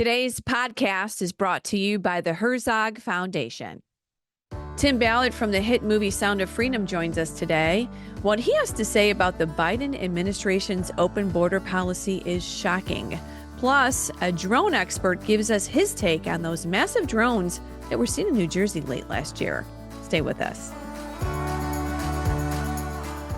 Today's podcast is brought to you by the Herzog Foundation. Tim Ballard from the hit movie Sound of Freedom joins us today. What he has to say about the Biden administration's open border policy is shocking. Plus, a drone expert gives us his take on those massive drones that were seen in New Jersey late last year. Stay with us.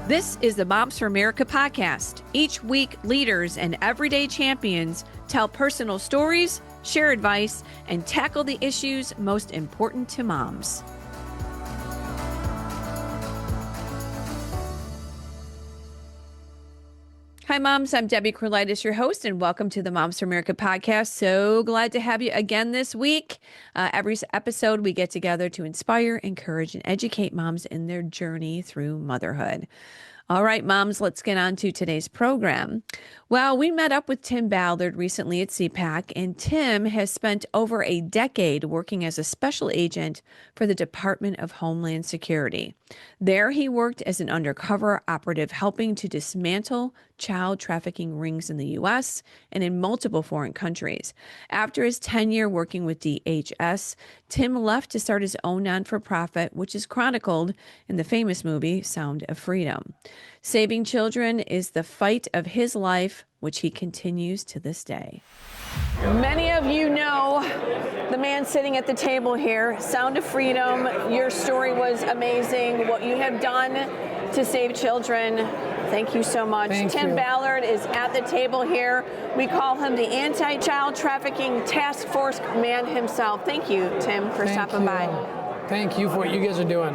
This is the Moms for America podcast. Each week, leaders and everyday champions tell personal stories, share advice, and tackle the issues most important to moms. Hi, moms. I'm Debbie Corlitis, your host, and welcome to the Moms for America podcast. So glad to have you again this week. Every episode, we get together to inspire, encourage, and educate moms in their journey through motherhood. All right, moms, let's get on to today's program. Well, we met up with Tim Ballard recently at CPAC, and Tim has spent over a decade working as a special agent for the Department of Homeland Security. There, he worked as an undercover operative helping to dismantle child trafficking rings in the U.S. and in multiple foreign countries. After his tenure working with DHS, Tim left to start his own non-for-profit, which is chronicled in the famous movie Sound of Freedom. Saving children is the fight of his life, which he continues to this day. Many of you know the man sitting at the table here, Sound of Freedom. Your story was amazing. What you have done to save children. Thank you so much. Tim Ballard is at the table here. We call him the Anti-Child Trafficking Task Force man himself. Thank you, Tim, for stopping by. Thank you for what you guys are doing.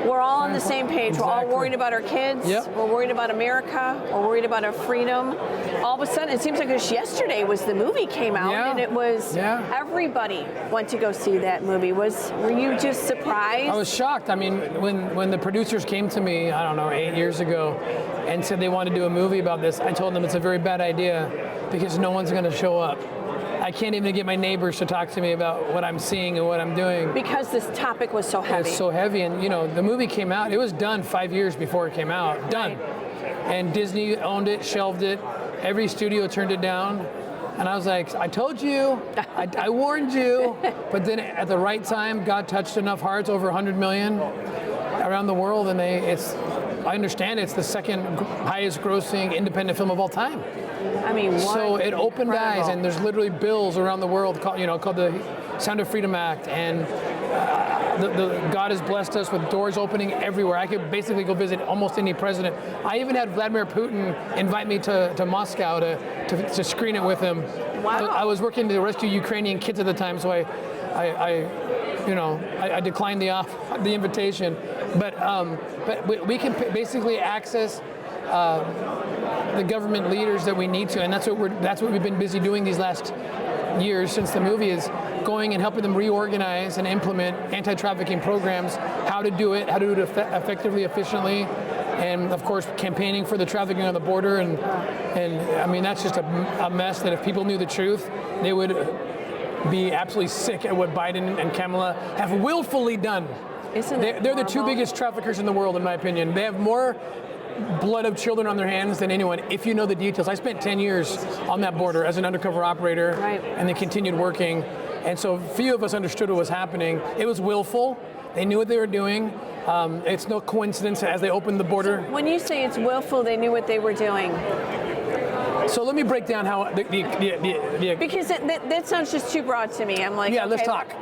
We're all on the same page. Exactly. We're all worried about our kids. Yep. We're worried about America. We're worried about our freedom. All of a sudden, it seems like just yesterday was the movie came out, and it was everybody went to go see that movie. Were you just surprised? I was shocked. I mean, when the producers came to me, I don't know, 8 years ago, and said they wanted to do a movie about this, I told them it's a very bad idea because no one's going to show up. I can't even get my neighbors to talk to me about what I'm seeing and what I'm doing. Because this topic was so heavy. It's so heavy, and you know, the movie came out, it was done 5 years before it came out, done. And Disney owned it, shelved it, every studio turned it down. And I was like, I told you, I warned you. But then at the right time, God touched enough hearts, over 100 million around the world, and I understand it's the second highest grossing independent film of all time. I mean, so it opened eyes, and there's literally bills around the world called the Sound of Freedom Act, and God has blessed us with doors opening everywhere. I could basically go visit almost any president. I even had Vladimir Putin invite me to Moscow to screen it with him. Wow. I was working to rescue Ukrainian kids at the time, so I declined the invitation. But we can basically access the government leaders that we need to, and that's what we've been busy doing these last years since the movie, is going and helping them reorganize and implement anti-trafficking programs, how to do it effectively, efficiently, and of course campaigning for the trafficking on the border, and I mean that's just a mess that if people knew the truth, they would be absolutely sick at what Biden and Kamala have willfully done. They're the two biggest traffickers in the world, in my opinion. They have more blood of children on their hands than anyone, if you know the details. I spent 10 years on that border as an undercover operator, and they continued working. And so few of us understood what was happening. It was willful. They knew what they were doing. It's no coincidence as they opened the border. So when you say it's willful, they knew what they were doing. So let me break down how because that sounds just too broad to me. I'm like, yeah, okay, let's talk.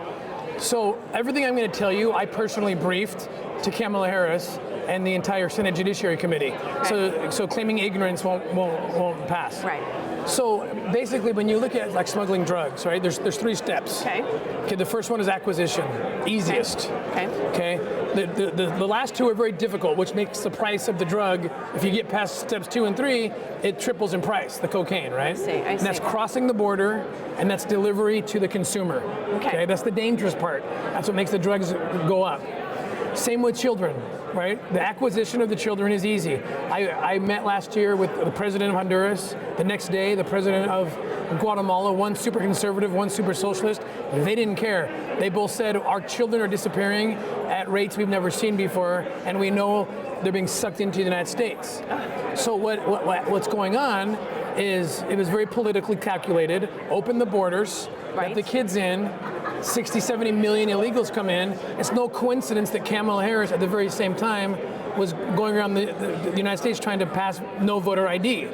So everything I'm going to tell you, I personally briefed to Kamala Harris and the entire Senate Judiciary Committee. Right. So claiming ignorance won't pass. Right. So basically, when you look at like smuggling drugs, right? There's 3 steps. Okay. The first one is acquisition, easiest. Okay. The last 2 are very difficult, which makes the price of the drug, if you get past steps 2 and 3, it triples in price. The cocaine, right? I see. And that's crossing the border, and that's delivery to the consumer. Okay. That's the dangerous part. That's what makes the drugs go up. Same with children, right? The acquisition of the children is easy. I met last year with the president of Honduras. The next day, the president of Guatemala, one super conservative, one super socialist. They didn't care. They both said our children are disappearing at rates we've never seen before, and we know they're being sucked into the United States. So what's going on is it was very politically calculated. Open the borders, Right. let the kids in. 60, 70 million illegals come in. It's no coincidence that Kamala Harris at the very same time was going around the United States trying to pass no voter ID.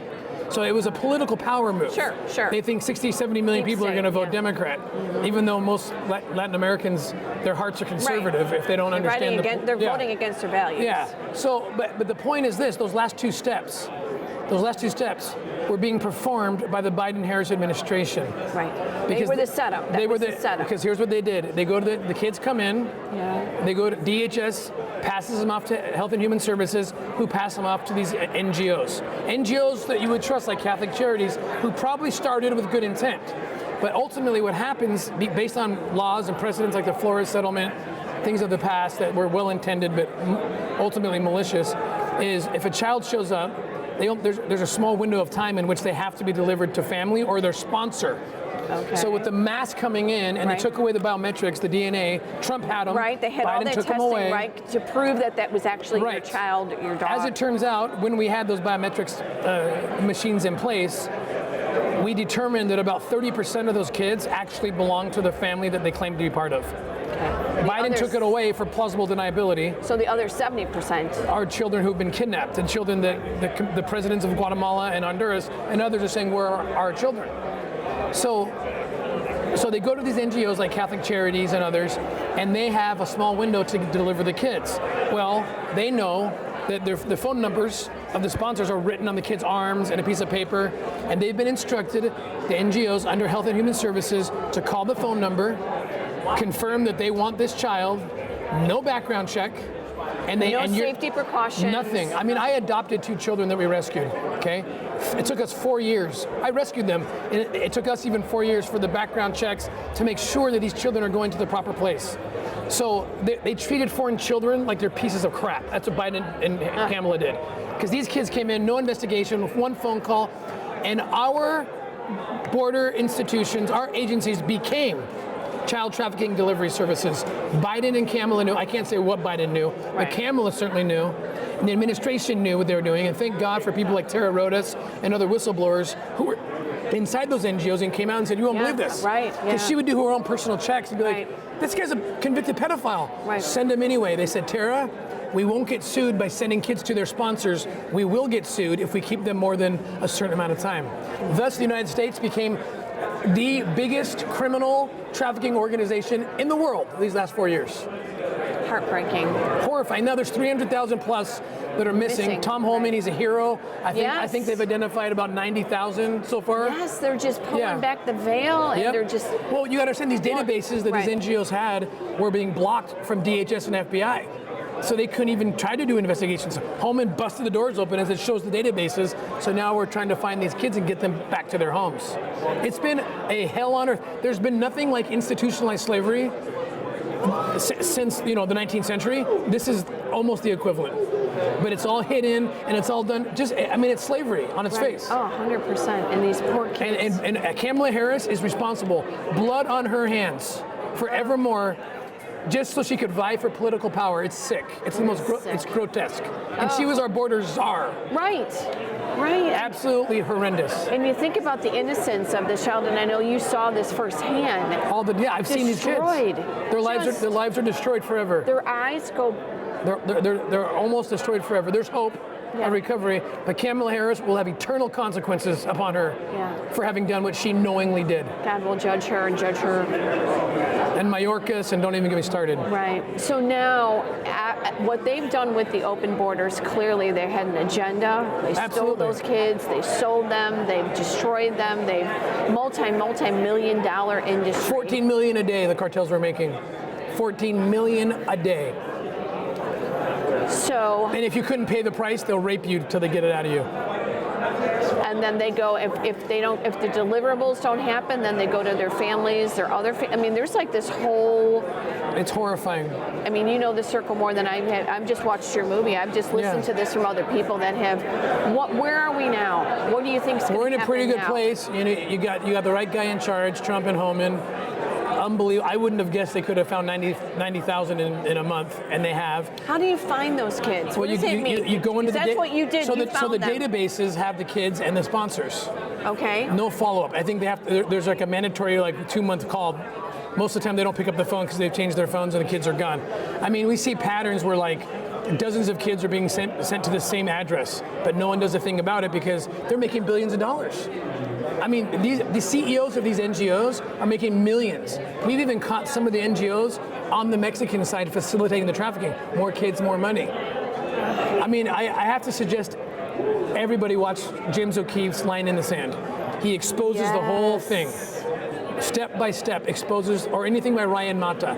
So it was a political power move. Sure, sure. They think 60, 70 million Deep people are state, going to vote yeah. Democrat, even though most Latin Americans, their hearts are conservative if they don't understand They're voting against their values. Yeah. So, but the point is this: those last two steps were being performed by the Biden-Harris administration. Right. They were the setup. That was the setup. Because here's what they did: they go to the kids come in. Yeah. They go to DHS, passes them off to Health and Human Services, who pass them off to these NGOs. NGOs that you would trust, like Catholic Charities, who probably started with good intent. But ultimately what happens, based on laws and precedents like the Flores settlement, things of the past that were well-intended but ultimately malicious, is if a child shows up, there's a small window of time in which they have to be delivered to family or their sponsor. Okay. So with the mass coming in, and Right. they took away the biometrics, the DNA, Trump had them. Right, they had all Biden that took them testing, away. right, to prove that that was actually your Right. child, your dog. As it turns out, when we had those biometrics machines in place, we determined that about 30% of those kids actually belong to the family that they claimed to be part of. Okay. Biden took it away for plausible deniability. So the other 70%. Are children who've been kidnapped, and children that the presidents of Guatemala and Honduras and others are saying were our children. So they go to these NGOs like Catholic Charities and others, and they have a small window to deliver the kids. Well, they know that the phone numbers of the sponsors are written on the kids' arms and a piece of paper, and they've been instructed, the NGOs under Health and Human Services, to call the phone number, confirm that they want this child, no background check, and Safety precautions. Nothing. I mean, I adopted 2 children that we rescued, okay? It took us 4 years. I rescued them. And it took us even 4 years for the background checks to make sure that these children are going to the proper place. So they treated foreign children like they're pieces of crap. That's what Biden and Kamala did. Because these kids came in, no investigation, with one phone call, and our border institutions, our agencies became child trafficking delivery services. Biden and Kamala knew. I can't say what Biden knew, but Kamala certainly knew. And the administration knew what they were doing. And thank God for people like Tara Rodas and other whistleblowers who were inside those NGOs and came out and said, "You won't believe this." Right. Because she would do her own personal checks and be like, "This guy's a convicted pedophile. Right. Send him anyway." They said, "Tara, we won't get sued by sending kids to their sponsors. We will get sued if we keep them more than a certain amount of time." Thus, the United States became the biggest criminal trafficking organization in the world these last 4 years. Heartbreaking. Horrifying. Now there's 300,000 plus that are missing. Tom Holman, he's a hero. I think they've identified about 90,000 so far. Yes, they're just pulling back the veil, and they're just. Well, you got to understand these databases that these NGOs had were being blocked from DHS and FBI. So they couldn't even try to do investigations. Holman busted the doors open as it shows the databases. So now we're trying to find these kids and get them back to their homes. It's been a hell on earth. There's been nothing like institutionalized slavery since the 19th century. This is almost the equivalent. But it's all hidden and it's all done. It's slavery on its face. Oh, 100%. And these poor kids. And Kamala Harris is responsible. Blood on her hands forevermore. Just so she could vie for political power. It's sick. It's the most it's grotesque. And she was our border czar. Right. Absolutely horrendous. And you think about the innocence of this child, and I know you saw this firsthand. I've seen these kids. Their lives are destroyed forever. Their eyes go. They're almost destroyed forever. There's hope. of recovery, but Kamala Harris will have eternal consequences upon her for having done what she knowingly did. God will judge her and judge her. And Mayorkas, and don't even get me started. Right. So now, what they've done with the open borders, clearly they had an agenda. They stole those kids. They sold them. They've destroyed them. They've multi-million-dollar industry. 14 million a day the cartels were making. 14 million a day. So. And if you couldn't pay the price, they'll rape you till they get it out of you. And then they go, if the deliverables don't happen, then they go to their families, their other I mean, there's like this whole. It's horrifying. I mean, you know the circle more than I have. I've just watched your movie. I've just listened to this from other people that have. Where are we now? What do you think's going to happen? We're in a pretty good now? place. You got the right guy in charge, Trump and Homan. Unbelievable. I wouldn't have guessed they could have found 90,000 in a month, and they have. How do you find those kids? Well, what does it mean? You go into that's what you did. So you the found them. databases have the kids and the sponsors. Okay. No follow-up. I think they have there's like a mandatory 2-month call. Most of the time they don't pick up the phone because they've changed their phones and the kids are gone. I mean, we see patterns where dozens of kids are being sent to the same address, but no one does a thing about it because they're making billions of dollars. I mean, the CEOs of these NGOs are making millions. We've even caught some of the NGOs on the Mexican side facilitating the trafficking. More kids, more money. I mean, I have to suggest everybody watch James O'Keefe's Line in the Sand. He exposes the whole thing. Step by step exposes, or anything by Ryan Mata.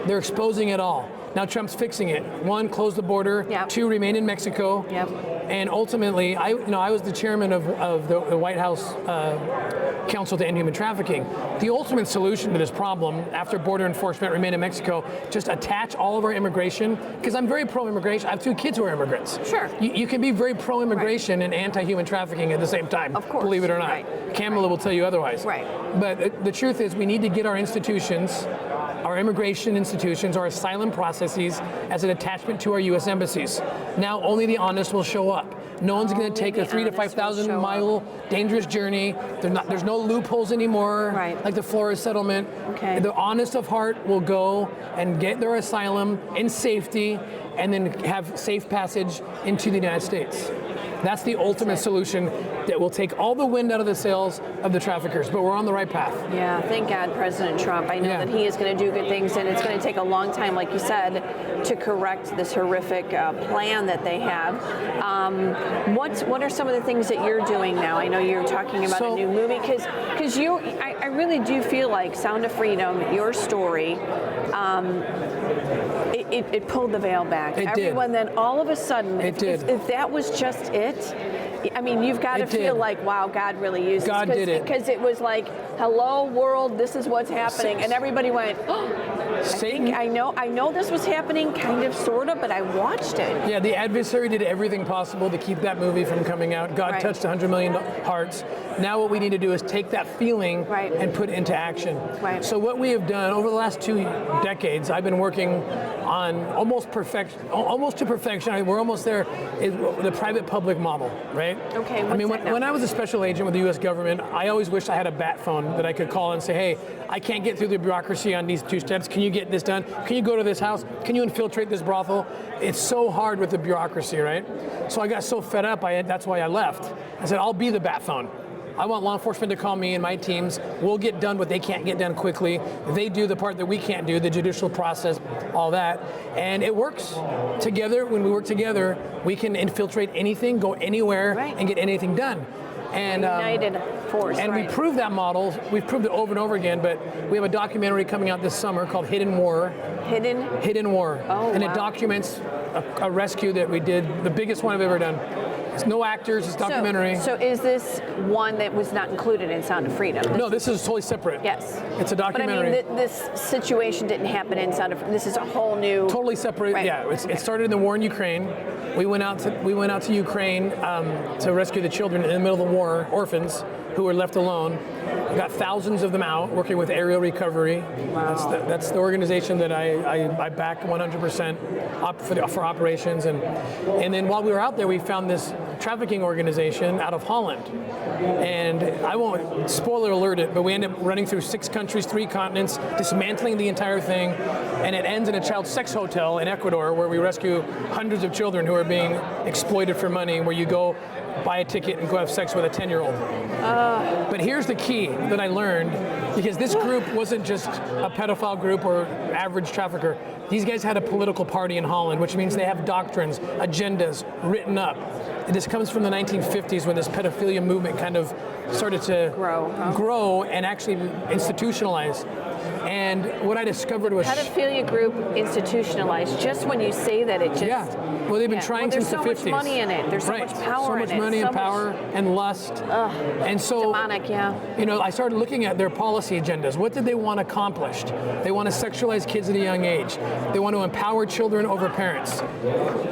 They're exposing it all. Now Trump's fixing it. 1, close the border. Yep. 2, remain in Mexico. Yep. And ultimately, I was the chairman of the White House Council to End Human Trafficking. The ultimate solution to this problem, after border enforcement, remain in Mexico, just attach all of our immigration, because I'm very pro-immigration. I have 2 kids who are immigrants. Sure. You can be very pro-immigration and anti-human trafficking at the same time. Of course. Believe it or not. Right. Kamala will tell you otherwise. Right. But the truth is, we need to get our institutions, our immigration institutions, our asylum processes as an attachment to our U.S. embassies. Now only the honest will show up. No one's going to take a 3,000 to 5,000 mile dangerous journey. There's no loopholes anymore, like the Flores settlement. Okay. The honest of heart will go and get their asylum in safety and then have safe passage into the United States. That's the ultimate solution that will take all the wind out of the sails of the traffickers, but we're on the right path. Yeah, thank God, President Trump. I know that he is going to do good things, and it's going to take a long time, like you said, to correct this horrific plan that they have. What are some of the things that you're doing now? I know you're talking about a new movie, because I really do feel like Sound of Freedom, your story, it pulled the veil back. Everyone did. Then all of a sudden, if that was just it, I mean, you've got to feel like, wow, God really used God this. did it. Because it was like, hello, world, this is what's happening. And everybody went, oh, I know this was happening, kind of, sort of, but I watched it. Yeah, the adversary did everything possible to keep that movie from coming out. God touched 100 million hearts. Now what we need to do is take that feeling and put it into action. Right. So what we have done over the last 2 decades, I've been working on almost to perfection. We're almost there, is the private-public model, right? Okay, I mean, when I was a special agent with the U.S. government, I always wished I had a bat phone that I could call and say, hey, I can't get through the bureaucracy on these 2 steps. Can you get this done? Can you go to this house? Can you infiltrate this brothel? It's so hard with the bureaucracy, right? So I got so fed up, that's why I left. I said, I'll be the bat phone. I want law enforcement to call me and my teams. We'll get done what they can't get done quickly. They do the part that we can't do, the judicial process, all that. And it works. Together, when we work together, we can infiltrate anything, go anywhere, and get anything done. And United force. And we proved that model. We've proved it over and over again, but we have a documentary coming out this summer called Hidden War. Hidden War. Oh, and it documents a rescue that we did, the biggest one I've ever done. It's no actors, it's documentary. So is this one that was not included in Sound of Freedom? No, this is totally separate. Yes. It's a documentary. But I mean, this situation didn't happen in Sound of Freedom. This is a whole new... Totally separate, yeah. It started in the war in Ukraine. We went out to Ukraine to rescue the children in the middle of the war, orphans, who were left alone. We got thousands of them out, working with aerial recovery. Wow. That's the organization that I back 100% for operations. And then while we were out there, we found this trafficking organization out of Holland. And I won't spoiler alert it, but we end up running through 6 countries, 3 continents, dismantling the entire thing. And it ends in a child sex hotel in Ecuador where we rescue hundreds of children who are being exploited for money, where you go buy a ticket and go have sex with a 10-year-old. But here's the key that I learned, because this group wasn't just a pedophile group or average trafficker. These guys had a political party in Holland, which means they have doctrines, agendas written up. And this comes from the 1950s when this pedophilia movement kind of started to grow and actually institutionalize. And what I discovered was... Pedophilia group institutionalized. Just when you say that, it just... Yeah. Well, they've been trying since the 50s. There's so much money in it. There's so much power in it. So much money and power and lust. And so... Demonic, yeah. You know, I started looking at their policy agendas. What did they want accomplished? They want to sexualize kids at a young age. They want to empower children over parents.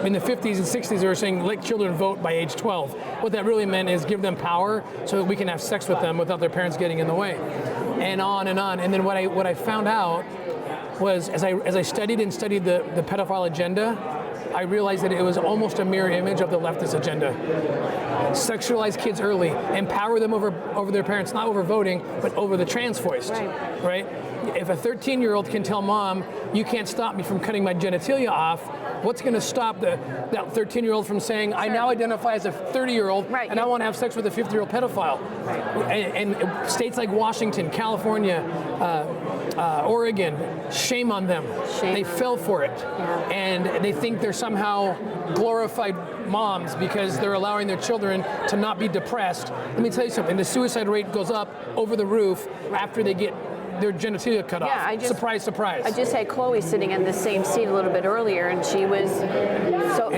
In the 50s and 60s, they were saying, let children vote by age 12. What that really meant is give them power so that we can have sex with them without their parents getting in the way. And on and on. And then what I found out was, as I studied the pedophile agenda, I realized that it was almost a mirror image of the leftist agenda. sexualize kids early, empower them over their parents, not over voting, but over the trans voiced, right? If a 13-year-old can tell mom, you can't stop me from cutting my genitalia off, what's going to stop that 13-year-old from saying, I now identify as a 30-year-old and I want to have sex with a 50-year-old pedophile? And states like Washington, California, Oregon, shame on them. They fell for it. And they think they're somehow glorified moms because they're allowing their children to not be depressed. Let me tell you something, the suicide rate goes up over the roof after they get their genitalia cut off. Surprise, surprise. I just had Chloe sitting in the same seat a little bit earlier, and she was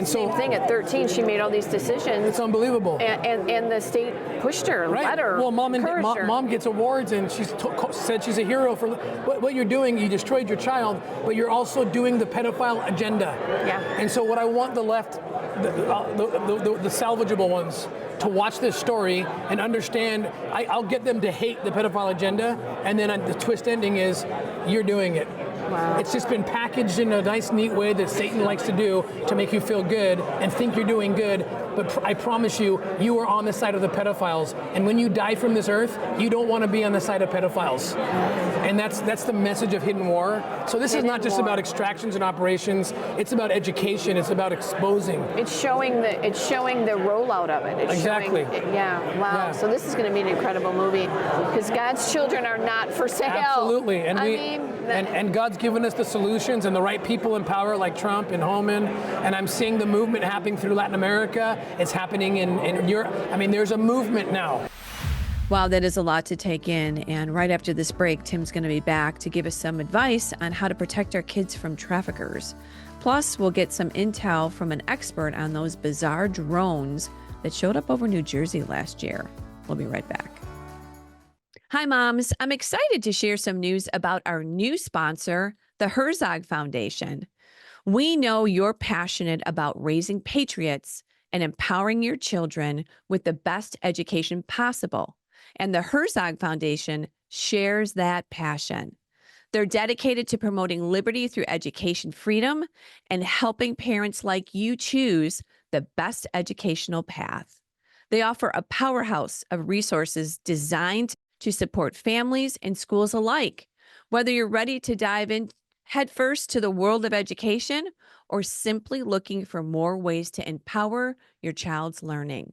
same thing. At 13, she made all these decisions. It's unbelievable. And the state pushed her, let her. Well, mom gets awards, and she's said she's a hero for what you're doing. You destroyed your child, but you're also doing the pedophile agenda. And so what I want the left, the salvageable ones, to watch this story and understand, I'll get them to hate the pedophile agenda, and then the twist ending is, you're doing it. Wow. It's just been packaged in a nice, neat way that Satan likes to do to make you feel good and think you're doing good. But I promise you, you are on the side of the pedophiles. And when you die from this earth, you don't want to be on the side of pedophiles. And that's the message of Hidden War. So this is not just about extractions and operations. It's about education. It's about exposing. It's showing the rollout of it. It's exactly. Wow. So this is going to be an incredible movie because God's children are not for sale. Absolutely. And God's given us the solutions and the right people in power like Trump and Homan. And I'm seeing the movement happening through Latin America. It's happening in Europe. I mean, there's a movement now. Wow, that is a lot to take in. And right after this break, Tim's going to be back to give us some advice on how to protect our kids from traffickers. Plus, we'll get some intel from an expert on those bizarre drones that showed up over New Jersey last year. We'll be right back. Hi, moms. I'm excited to share some news about our new sponsor, the Herzog Foundation. We know you're passionate about raising patriots and empowering your children with the best education possible. And the Herzog Foundation shares that passion. They're dedicated to promoting liberty through education freedom and helping parents like you choose the best educational path. They offer a powerhouse of resources designed to support families and schools alike, whether you're ready to dive in headfirst to the world of education or simply looking for more ways to empower your child's learning.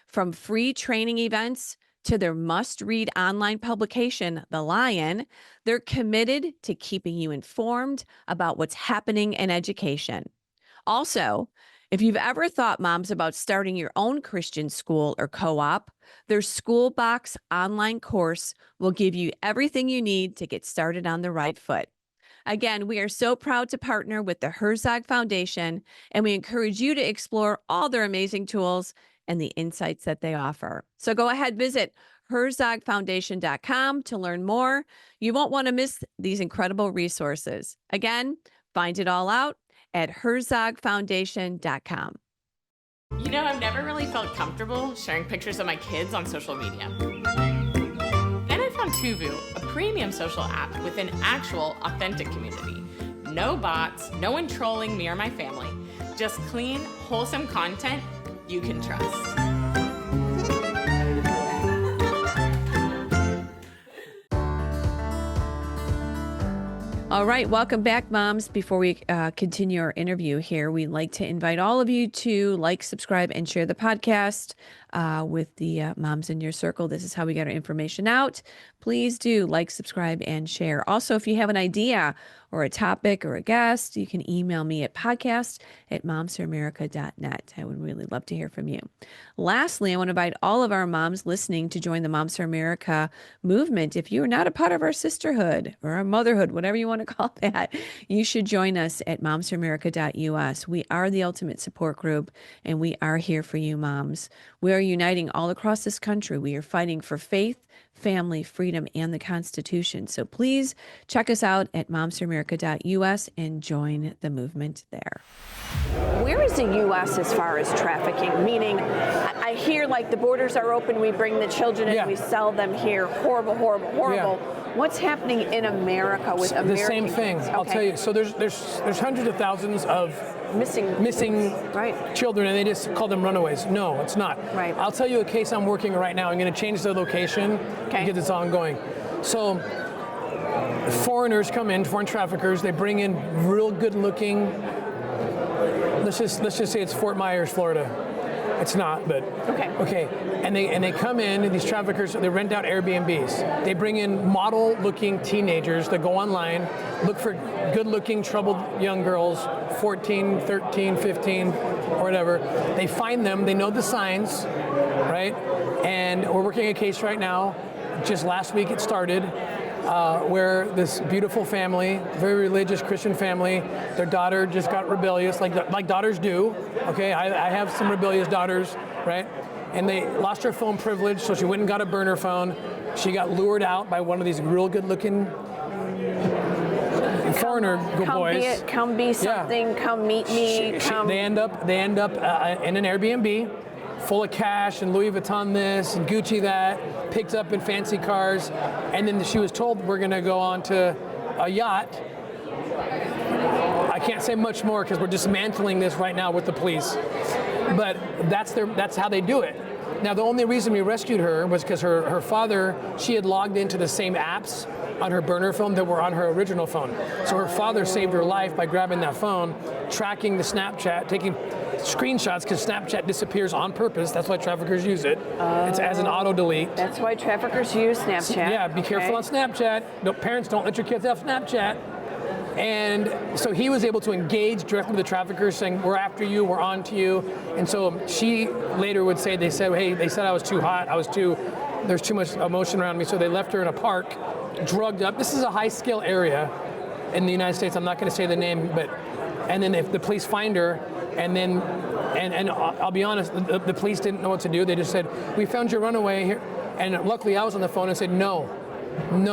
From free training events to their must-read online publication, The Lion, they're committed to keeping you informed about what's happening in education. Also, if you've ever thought, moms, about starting your own Christian school or co-op, their School Box online course will give you everything you need to get started on the right foot. Again, we are so proud to partner with the Herzog Foundation, and we encourage you to explore all their amazing tools and the insights that they offer. So go ahead, visit herzogfoundation.com to learn more. You won't want to miss these incredible resources. Again, find it all out at herzogfoundation.com. You know, I've never really felt comfortable sharing pictures of my kids on social media. Then I found Tuvu, a premium social app with an actual, authentic community. No bots, no one trolling me or my family. Just clean, wholesome content you can trust. All right, welcome back, moms. Before we continue our interview here, we'd like to invite all of you to like, subscribe, and share the podcast with the moms in your circle. This is how we get our information out. Please do like, subscribe, and share. Also, if you have an idea or a topic or a guest, you can email me at podcast@momsforamerica.net. I would really love to hear from you. Lastly, I want to invite all of our moms listening to join the Moms for America movement. If you are not a part of our sisterhood or our motherhood, whatever you want to call that, you should join us at momsforamerica.us. We are the ultimate support group, and we are here for you, moms. We are uniting all across this country. We are fighting for faith, family, freedom, and the Constitution. So please check us out at momsforamerica.us and join the movement there. Where is the U.S. as far as trafficking? Meaning, I hear like the borders are open, we bring the children in, we sell them here. Horrible, horrible, horrible. What's happening in America with American The same thing. kids? I'll tell you. So there's hundreds of thousands of missing right. children, and they just call them runaways. No, it's not. Right. I'll tell you a case I'm working right now. I'm going to change the location because it's ongoing. So foreigners come in, foreign traffickers. They bring in real good-looking. Let's just say it's Fort Myers, Florida. It's not, but okay. And they come in, and these traffickers, they rent out Airbnbs. They bring in model-looking teenagers that go online, look for good-looking, troubled young girls, 14, 13, 15, or whatever. They find them. They know the signs, right? And we're working a case right now. Just last week it started. Where this beautiful family, very religious Christian family, their daughter just got rebellious, like daughters do. Okay, I have some rebellious daughters, right? And they lost her phone privilege, so she went and got a burner phone. She got lured out by one of these real good-looking foreigner boys. Come be something. Yeah. Come meet me. They end up in an Airbnb. Full of cash and Louis Vuitton this and Gucci that, picked up in fancy cars, and then she was told we're going to go on to a yacht. I can't say much more because we're dismantling this right now with the police, but that's how they do it. Now, the only reason we rescued her was because her father, she had logged into the same apps on her burner phone that were on her original phone. So her father saved her life by grabbing that phone, tracking the Snapchat, taking screenshots, because Snapchat disappears on purpose. That's why traffickers use it. It's as an auto delete. That's why traffickers use Snapchat. Yeah, be careful on Snapchat. No, parents, don't let your kids have Snapchat. And so he was able to engage directly with the traffickers, saying, we're after you, we're on to you. And so she later would say, they said I was too hot, there's too much emotion around me. So they left her in a park, drugged up. This is a high scale area in the United States. I'm not going to say the name, and then if the police find her, and I'll be honest, the police didn't know what to do. They just said, we found your runaway here. And luckily I was on the phone and said, no,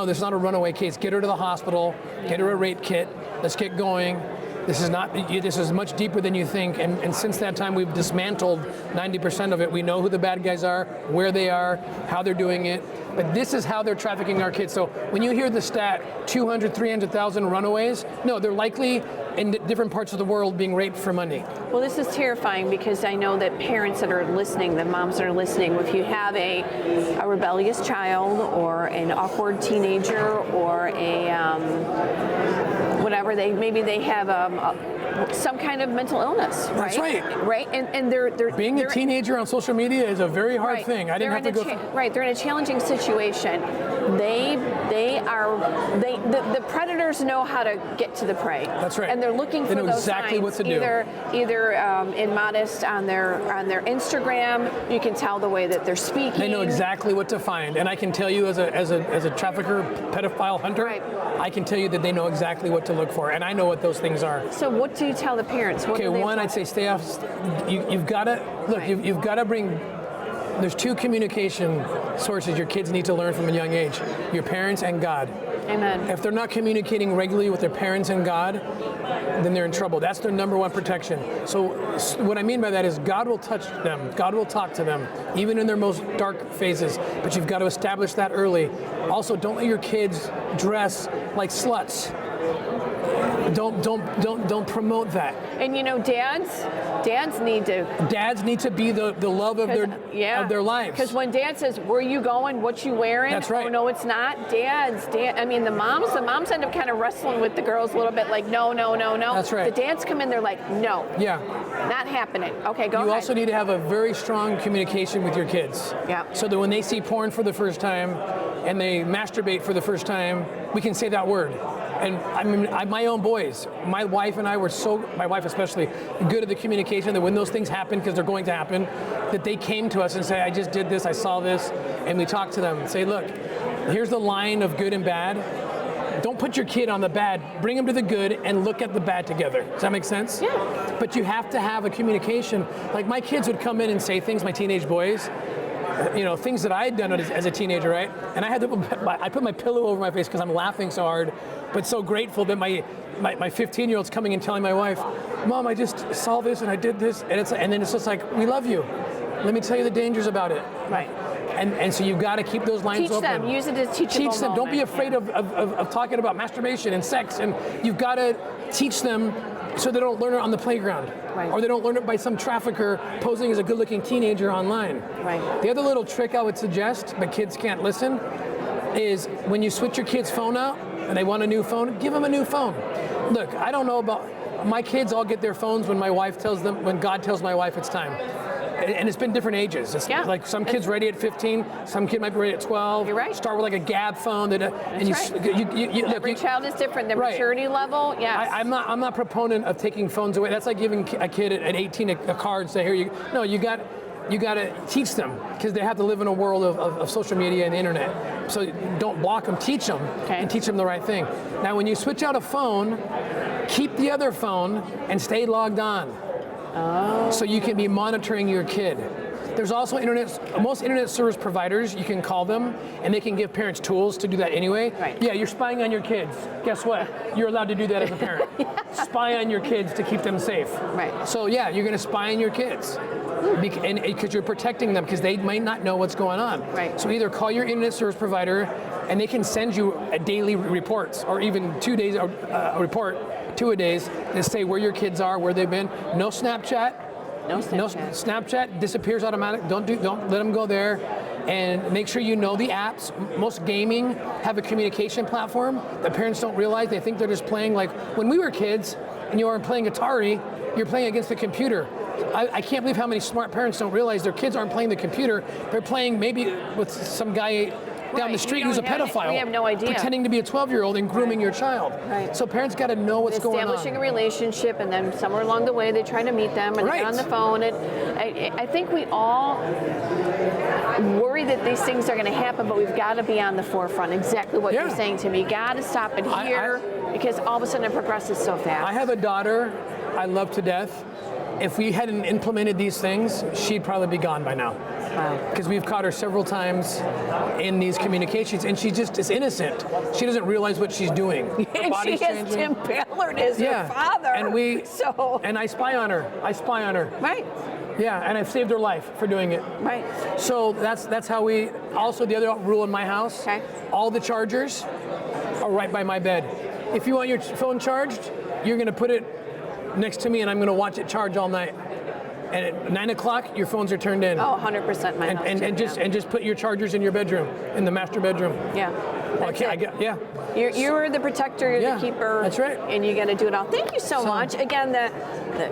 this is not a runaway case. Get her to the hospital, get her a rape kit. Let's get going. This is much deeper than you think. And since that time, we've dismantled 90% of it. We know who the bad guys are, where they are, how they're doing it. But this is how they're trafficking our kids. So when you hear the stat, 200, 300,000 runaways, no, they're likely in different parts of the world being raped for money. Well, this is terrifying because I know that parents that are listening, the moms that are listening, if you have a rebellious child or an awkward teenager or whatever, maybe they have some kind of mental illness, right? That's right. Right, and they're being a teenager on social media is a very hard thing. I didn't have to go. Right, they're in a challenging situation. The predators know how to get to the prey. That's right. And they're looking for those exactly signs. What to do. Either immodest on their Instagram. You can tell the way that they're speaking. They know exactly what to find, and I can tell you as a trafficker, pedophile hunter, I can tell you that they know exactly what to look for, and I know what those things are. So what do you tell the parents? Okay, one, I'd say stay off. You've got to look. You've got to bring. There's two communication sources your kids need to learn from a young age: your parents and God. Amen. If they're not communicating regularly with their parents and God, then they're in trouble. That's their number one protection. So what I mean by that is God will touch them. God will talk to them, even in their most dark phases. But you've got to establish that early. Also, don't let your kids dress like sluts. Don't promote that. And you know, dads need to be the love of their lives. Because when dad says, "Where you going? What you wearing?" That's right. Oh no, it's not. I mean, the moms end up kind of wrestling with the girls a little bit, like, no. That's right. The dads come in, they're like, no. Yeah. Not happening. Okay, go ahead. You also need to have a very strong communication with your kids. Yeah. So that when they see porn for the first time and they masturbate for the first time, we can say that word. And I mean, my own boys, my wife and I were my wife especially, good at the communication that when those things happen, because they're going to happen, that they came to us and say, I just did this, I saw this, and we talked to them and say, look, here's the line of good and bad. Don't put your kid on the bad, bring them to the good and look at the bad together. Does that make sense? Yeah. But you have to have a communication. Like my kids would come in and say things, my teenage boys, things that I had done as a teenager, right? And I put my pillow over my face because I'm laughing so hard, but so grateful that my 15-year-old's coming and telling my wife, Mom, I just saw this and I did this, and then it's just like, we love you. Let me tell you the dangers about it. Right. And so you've got to keep those lines Teach open. them. Use it as teachable Teach them. Don't be moment. afraid of talking about masturbation and sex. And you've got to teach them so they don't learn it on the playground. Right. Or they don't learn it by some trafficker posing as a good-looking teenager online. Right. The other little trick I would suggest, but kids can't listen, is when you switch your kid's phone out and they want a new phone, give them a new phone. Look, I don't know about, my kids all get their phones when my wife tells them, when God tells my wife it's time. And it's been different ages. It's like some kids ready at 15, some kid might be ready at 12. You're right. Start with like a Gab phone. Look, Every child is different. Their maturity level, yes. I'm not a proponent of taking phones away. That's like giving a kid at 18 a card and say, here you go. No, you got to teach them because they have to live in a world of social media and the internet. So don't block them, teach them, and teach them the right thing. Now, when you switch out a phone, keep the other phone and stay logged on. Oh. So you can be monitoring your kid. There's also most internet service providers, you can call them, and they can give parents tools to do that anyway. Right. Yeah, you're spying on your kids. Guess what? You're allowed to do that as a parent. Spy on your kids to keep them safe. Right. So yeah, you're going to spy on your kids. Because you're protecting them because they might not know what's going on. Right. So either call your internet service provider and they can send you a daily reports or even 2 days a report, 2 a days that say where your kids are, where they've been. No Snapchat. No Snapchat. No Snapchat disappears automatic. Don't let them go there. And make sure you know the apps. Most gaming have a communication platform that parents don't realize. They think they're just playing like when we were kids and you were playing Atari, you're playing against the computer. I can't believe how many smart parents don't realize their kids aren't playing the computer. They're playing maybe with some guy down the street who's a pedophile. We have no idea. Pretending to be a 12-year-old and grooming your child. Right. So parents got to know what's going on. Establishing a relationship, and then somewhere along the way they try to meet them and get on the phone. And I think we all worry that these things are going to happen, but we've got to be on the forefront. Exactly what you're saying to me. You got to stop it here because all of a sudden it progresses so fast. I have a daughter I love to death. If we hadn't implemented these things, she'd probably be gone by now. Wow. Because we've caught her several times in these communications, and she just is innocent. She doesn't realize what she's doing. And she has Tim Ballard as her father. And I spy on her. Right. Yeah, and I've saved her life for doing it. Right. So that's how we. Also, the other rule in my house: all the chargers are right by my bed. If you want your phone charged, you're going to put it next to me, and I'm going to watch it charge all night. And at 9 o'clock, your phones are turned in. Oh, 100% my house too, and just put your chargers in your bedroom, in the master bedroom. Yeah. You're the protector, you're the keeper. That's right. And you got to do it all. Thank you so much. Again,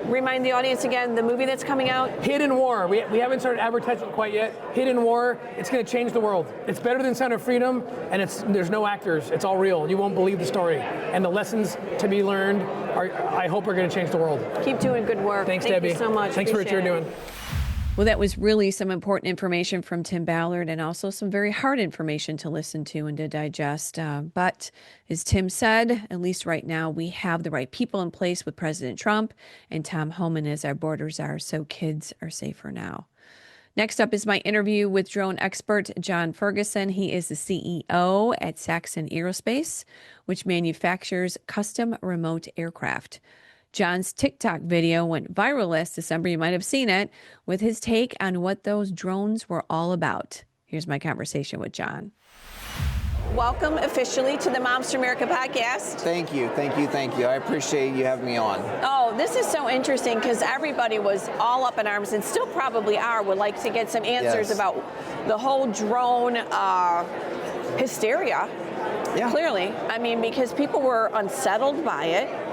remind the audience again, the movie that's coming out. Hidden War. We haven't started advertising quite yet. Hidden War. It's going to change the world. It's better than Sound of Freedom, and there's no actors. It's all real. You won't believe the story. And the lessons to be learned I hope are going to change the world. Keep doing good work. Thanks, Debbie. Thank you so much. Thanks for what you're doing. Well, that was really some important information from Tim Ballard and also some very hard information to listen to and to digest. But as Tim said, at least right now, we have the right people in place with President Trump and Tom Homan as our borders are, so kids are safer now. Next up is my interview with drone expert John Ferguson. He is the CEO at Saxon Aerospace, which manufactures custom remote aircraft. John's TikTok video went viral last December. You might have seen it with his take on what those drones were all about. Here's my conversation with John. Welcome officially to the Moms for America podcast. Thank you. I appreciate you having me on. Oh, this is so interesting because everybody was all up in arms and still probably are, would like to get some answers about the whole drone hysteria. Yeah. Clearly. I mean, because people were unsettled by it.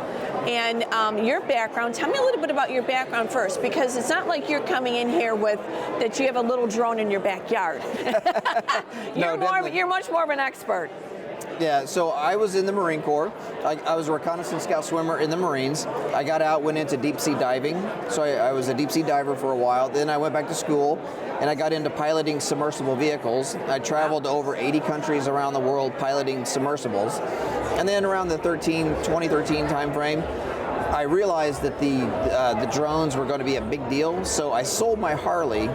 And your background, tell me a little bit about your background first, because it's not like you're coming in here with that you have a little drone in your backyard. You're much more of an expert. Yeah, so I was in the Marine Corps. I was a reconnaissance scout swimmer in the Marines. I got out, went into deep sea diving. So I was a deep sea diver for a while. Then I went back to school and I got into piloting submersible vehicles. I traveled to over 80 countries around the world piloting submersibles. And then around the 2013 timeframe, I realized that the drones were going to be a big deal. So I sold my Harley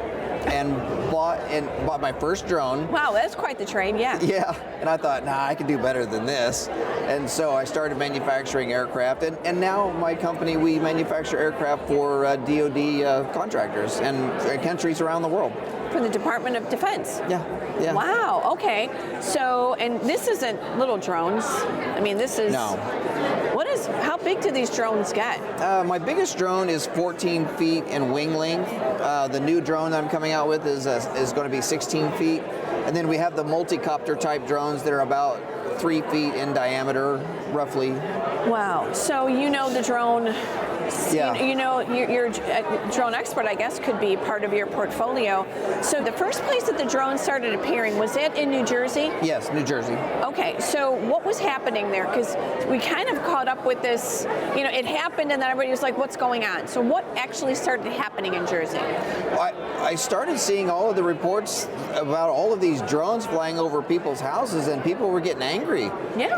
and bought my first drone. Wow, that's quite the trade, yeah. Yeah, and I thought, I can do better than this. And so I started manufacturing aircraft, and now my company, we manufacture aircraft for DoD contractors and countries around the world. for the Department of Defense. Yeah. Wow. Okay. So, and this isn't little drones. I mean, this is. No. How big do these drones get? My biggest drone is 14 feet in wing length. The new drone that I'm coming out with is going to be 16 feet. And then we have the multi-copter type drones that are about 3 feet in diameter, roughly. Wow. So you know the drone. Yeah. You know, you're a drone expert, I guess, could be part of your portfolio. So the first place that the drone started appearing, was it in New Jersey? Yes, New Jersey. Okay, so what was happening there? Because we kind of caught up with this, you know, it happened and then everybody was like, what's going on? So what actually started happening in Jersey? I started seeing all of the reports about all of these drones flying over people's houses, and people were getting angry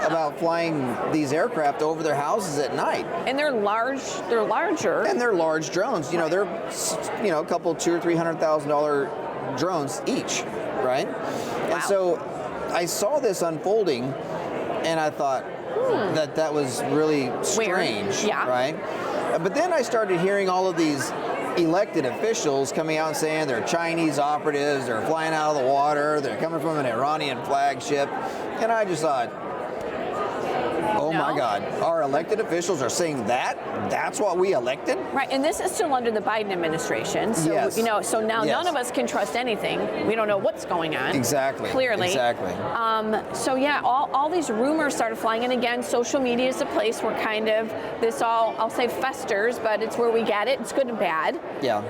about flying these aircraft over their houses at night. And they're larger. And they're large drones. You know, they're, you know, a couple $200,000 or $300,000 drones each, right? Wow. And so I saw this unfolding, and I thought that was really strange, right? But then I started hearing all of these elected officials coming out and saying they're Chinese operatives, they're flying out of the water, they're coming from an Iranian flagship, and I just thought, oh my God, our elected officials are saying that? That's what we elected? Right, and this is still under the Biden administration. So, you know, so now none of us can trust anything. We don't know what's going on. Exactly. Clearly. Exactly. So yeah, all these rumors started flying. And again, social media is a place where kind of this all, I'll say festers, but it's where we get it. It's good and bad. Yeah.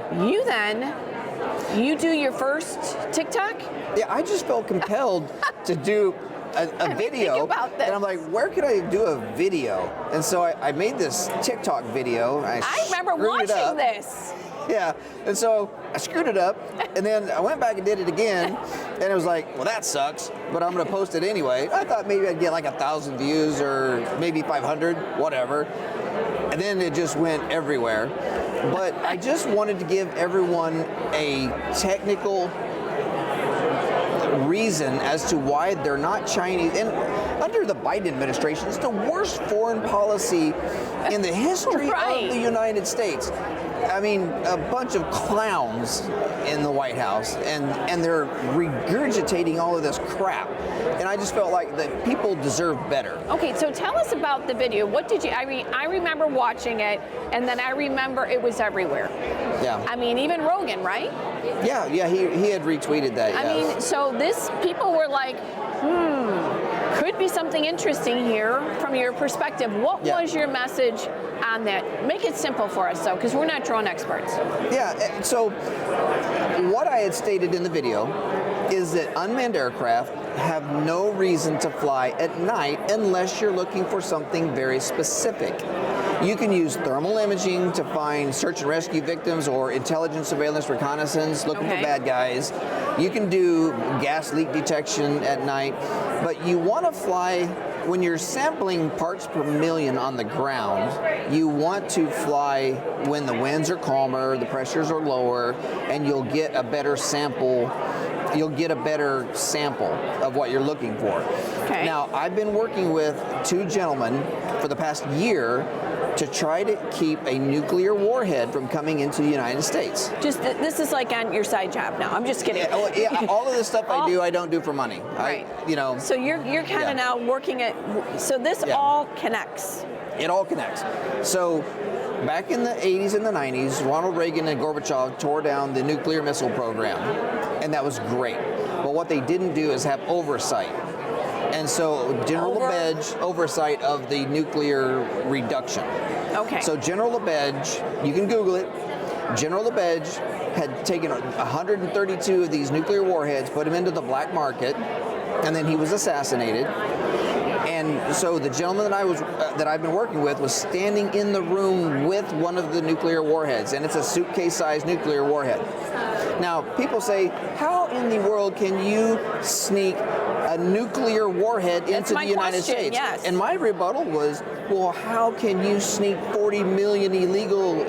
You do your first TikTok? Yeah, I just felt compelled to do a video, and I'm like, where could I do a video? And so I made this TikTok video. I remember watching this. Yeah, and so I screwed it up, and then I went back and did it again, and it was like, well, that sucks, but I'm gonna post it anyway. I thought maybe I'd get like 1,000 views or maybe 500, whatever. And then it just went everywhere. But I just wanted to give everyone a technical reason as to why they're not Chinese. And under the Biden administration, it's the worst foreign policy in the history of the United States. I mean, a bunch of clowns in the White House, and they're regurgitating all of this crap. And I just felt like that people deserve better. Okay, so tell us about the video. What did you, I remember watching it, and then I remember it was everywhere. Yeah. I mean, even Rogan, right? Yeah, he had retweeted that, I mean, so people were like, could be something interesting here from your perspective. What was your message on that? Make it simple for us, though, because we're not drone experts. Yeah, so what I had stated in the video is that unmanned aircraft have no reason to fly at night unless you're looking for something very specific. You can use thermal imaging to find search and rescue victims or intelligence, surveillance, reconnaissance, looking for bad guys. You can do gas leak detection at night, but you want to fly when you're sampling parts per million on the ground. You want to fly when the winds are calmer, the pressures are lower, and you'll get a better sample. You'll get a better sample of what you're looking for. Okay. Now, I've been working with two gentlemen for the past year to try to keep a nuclear warhead from coming into the United States. Just this is like on your side job now. I'm just kidding. Yeah, all of this stuff I don't do for money. Right. So you're kind of now working at. So this all connects. It all connects. So back in the 80s and the 90s, Ronald Reagan and Gorbachev tore down the nuclear missile program, and that was great. But what they didn't do is have oversight. And so General LeBedge oversight of the nuclear reduction. Okay. So General LeBedge, you can Google it, General LeBedge had taken 132 of these nuclear warheads, put them into the black market, and then he was assassinated. And so the gentleman that I've been working with was standing in the room with one of the nuclear warheads, and it's a suitcase-sized nuclear warhead. Now, people say, how in the world can you sneak a nuclear warhead into the United States? Yes. And my rebuttal was, well, how can you sneak 40 million illegal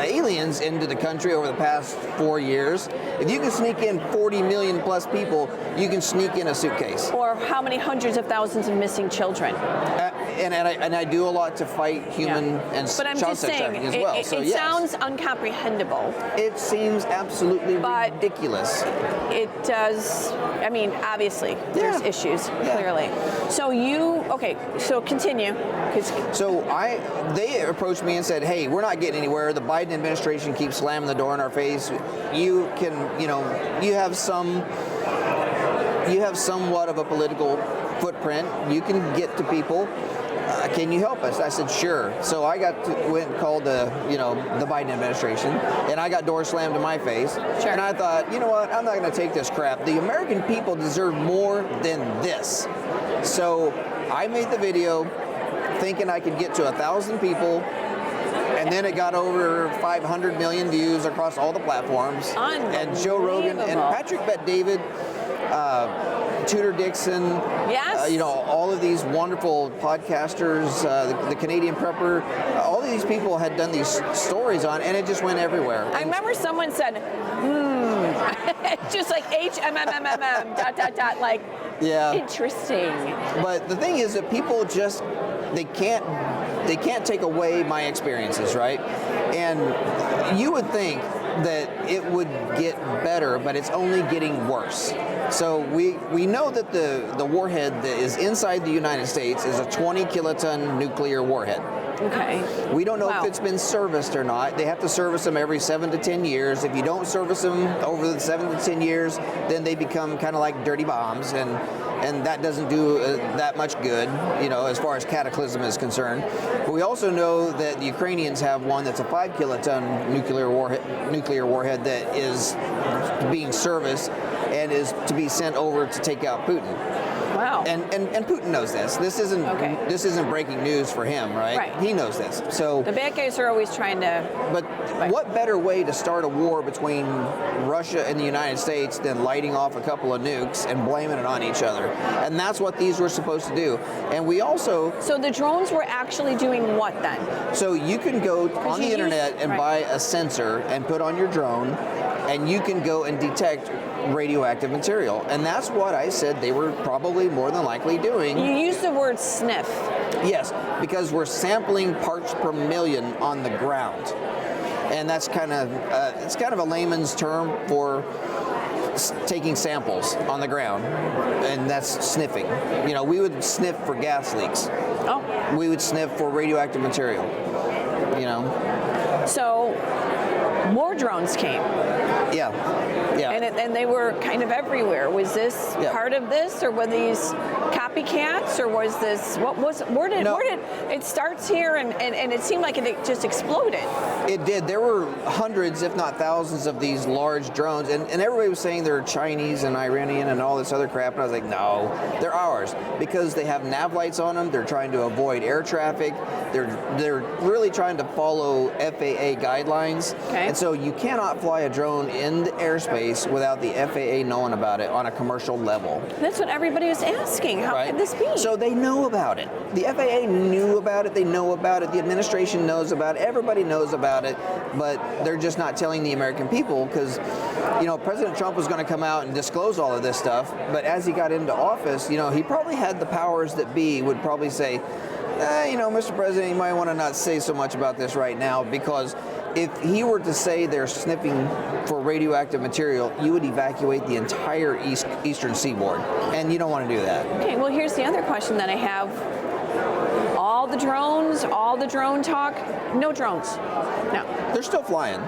aliens into the country over the past 4 years? If you can sneak in 40 million plus people, you can sneak in a suitcase. Or how many hundreds of thousands of missing children? and I do a lot to fight human and But I'm child just sex saying, trafficking as well. So it yes, sounds uncomprehendable. it seems absolutely But- ridiculous. It does. I mean, obviously, there's Yeah. issues, Yeah. clearly. So continue. 'Cause So they approached me and said, "Hey, we're not getting anywhere. The Biden administration keeps slamming the door in our face. You have somewhat of a political footprint. You can get to people. Can you help us?" I said, "Sure." So I went and called the Biden administration, and I got doors slammed in my face. Sure. And I thought, you know what? I'm not going to take this crap. The American people deserve more than this. So I made the video thinking I could get to 1,000 people, and then it got over 500 million views across all the platforms. And Joe Rogan and Unbelievable. Patrick Bet-David, Tudor Dixon, Yes. all of these wonderful podcasters, the Canadian Prepper, all of these people had done these stories on, and it just went everywhere. I remember someone said, just like HMMMMM, ... like, Yeah. interesting. But the thing is that people just they can't take away my experiences, right? And you would think that it would get better, but it's only getting worse. So we know that the warhead that is inside the United States is a 20 kiloton nuclear warhead. Okay. We don't know Wow. if it's been serviced or not. They have to service them every 7 to 10 years. If you don't service them over the 7 to 10 years, then they become kind of like dirty bombs, and that doesn't do that much good, as far as cataclysm is concerned. But we also know that the Ukrainians have one that's a 5 kiloton nuclear warhead that is being serviced and is to be sent over to take out Putin. Wow. And Putin knows this. This isn't breaking news for him, right? Right. He knows this. So The bad guys are always trying to. but what better way to start a war between Russia and the United States than lighting off a couple of nukes and blaming it on each other? And that's what these were supposed to do. And we also, So the drones were actually doing what then? so you can go on the you internet use- and right. buy a sensor and put on your drone, and you can go and detect radioactive material. And that's what I said they were probably more than likely doing. You use the word sniff. Yes, because we're sampling parts per million on the ground, and that's it's kind of a layman's term for taking samples on the ground, and that's sniffing. We would sniff for gas leaks. Oh. We would sniff for radioactive material. So more drones came. Yeah. And they were kind of everywhere. Was this Yeah. part of this, or were these copycats, or was this where did it starts here and it seemed like it just exploded? It did. There were hundreds, if not thousands, of these large drones, and everybody was saying they're Chinese and Iranian and all this other crap, and I was like, no, they're ours, because they have nav lights on them. They're trying to avoid air traffic. They're really trying to follow FAA guidelines, Okay. and so you cannot fly a drone in the airspace without the FAA knowing about it on a commercial level. That's what everybody was asking. How Right. could this be? So they know about it. The FAA knew about it. They know about it. The administration knows about it. Everybody knows about it, but they're just not telling the American people because, President Trump was going to come out and disclose all of this stuff. But as he got into office, he probably had the powers that be would probably say, Mr. President, you might want to not say so much about this right now, because if he were to say they're sniffing for radioactive material, you would evacuate the entire eastern seaboard, and you don't want to do that. Okay, well, here's the other question that I have. All the drones, all the drone talk, no drones. No. They're still flying.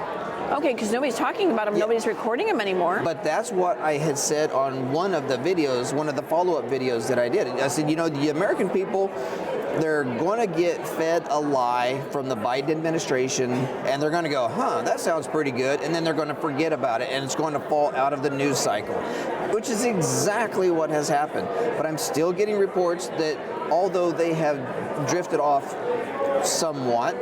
Okay, because nobody's talking about them, Yeah. nobody's recording them anymore. But that's what I had said on one of the videos, one of the follow-up videos that I did. I said, the American people, they're going to get fed a lie from the Biden administration, and they're going to go, that sounds pretty good, and then they're going to forget about it, and it's going to fall out of the news cycle, which is exactly what has happened. But I'm still getting reports that although they have drifted off somewhat,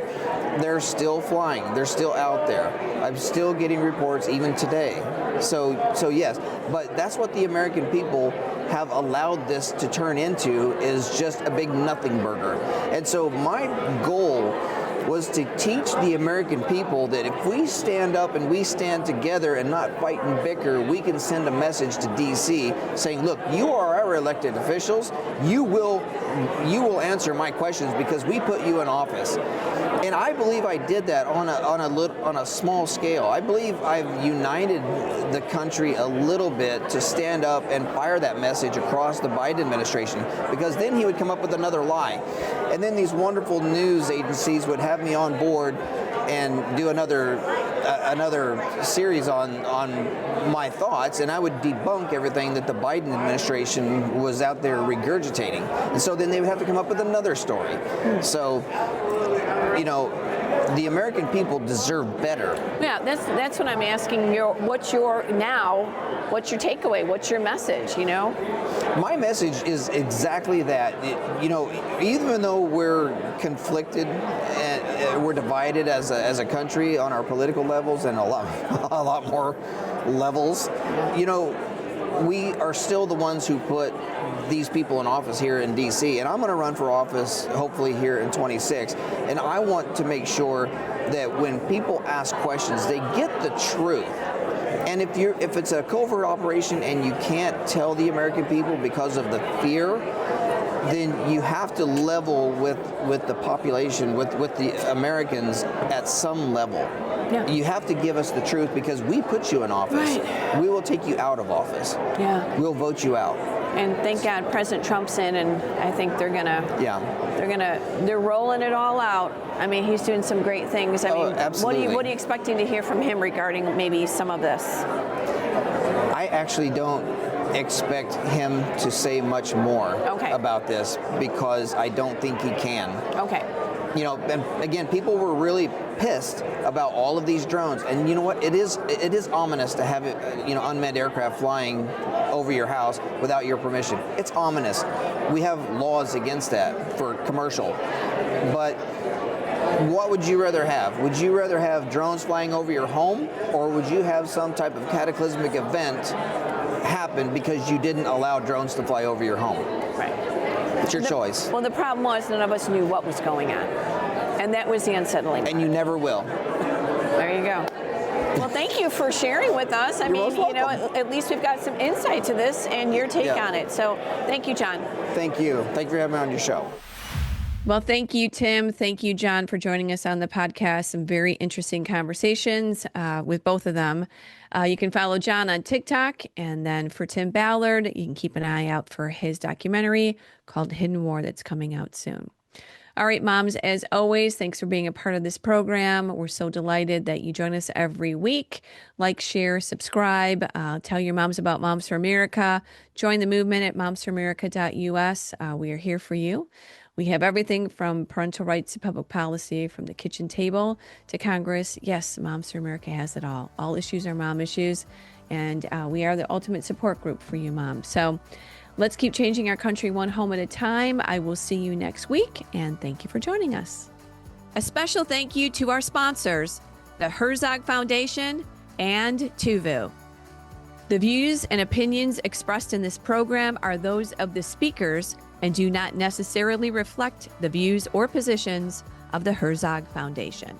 they're still flying. They're still out there. I'm still getting reports even today. So yes, but that's what the American people have allowed this to turn into, is just a big nothing burger. And so my goal was to teach the American people that if we stand up and we stand together and not fight and bicker, we can send a message to D.C. saying, look, you are our elected officials. You will answer my questions because we put you in office. And I believe I did that on a small scale. I believe I've united the country a little bit to stand up and fire that message across the Biden administration, because then he would come up with another lie. And then these wonderful news agencies would have me on board and do another series on my thoughts, and I would debunk everything that the Biden administration was out there regurgitating. And so then they would have to come up with another story. So, you know, the American people deserve better. Yeah, that's what I'm asking. What's your takeaway? What's your message? You know, my message is exactly that. You know, even though we're conflicted and we're divided as a country on our political levels and a lot more levels, you know, we are still the ones who put these people in office here in D.C. And I'm going to run for office hopefully here in 26. And I want to make sure that when people ask questions, they get the truth. And if it's a covert operation and you can't tell the American people because of the fear, then you have to level with the population, with the Americans at some level. Yeah. You have to give us the truth because we put you in office. Right. We will take you out of office. Yeah. We'll vote you out. And thank God President Trump's in, and I think they're rolling it all out. I mean, he's doing some great things. I mean, absolutely. What are you expecting to hear from him regarding maybe some of this? I actually don't expect him to say much more about this because I don't think he can. Okay. You know, and again, people were really pissed about all of these drones, and you know what? It is ominous to have unmanned aircraft flying over your house without your permission. It's ominous. We have laws against that for commercial, but what would you rather have? Would you rather have drones flying over your home, or would you have some type of cataclysmic event happen because you didn't allow drones to fly over your home? Right. It's your choice. Well, the problem was none of us knew what was going on, and that was the unsettling. And you never will. There you go. Well, thank you for sharing with us. I mean, you know, at least we've got some insight to this and your take on it. So thank you, John. Thank you. Thank you for having me on your show. Well, thank you, Tim. Thank you, John, for joining us on the podcast. Some very interesting conversations with both of them. You can follow John on TikTok. And then for Tim Ballard, you can keep an eye out for his documentary called Hidden War that's coming out soon. All right, moms, as always, thanks for being a part of this program. We're so delighted that you join us every week. Like, share, subscribe, tell your moms about Moms for America. Join the movement at momsforamerica.us. We are here for you. We have everything from parental rights to public policy, from the kitchen table to Congress. Yes, Moms for America has it all. All issues are mom issues, and we are the ultimate support group for you moms. So let's keep changing our country one home at a time. I will see you next week, and thank you for joining us. A special thank you to our sponsors, the Herzog Foundation and Tuvu. The views and opinions expressed in this program are those of the speakers and do not necessarily reflect the views or positions of the Herzog Foundation.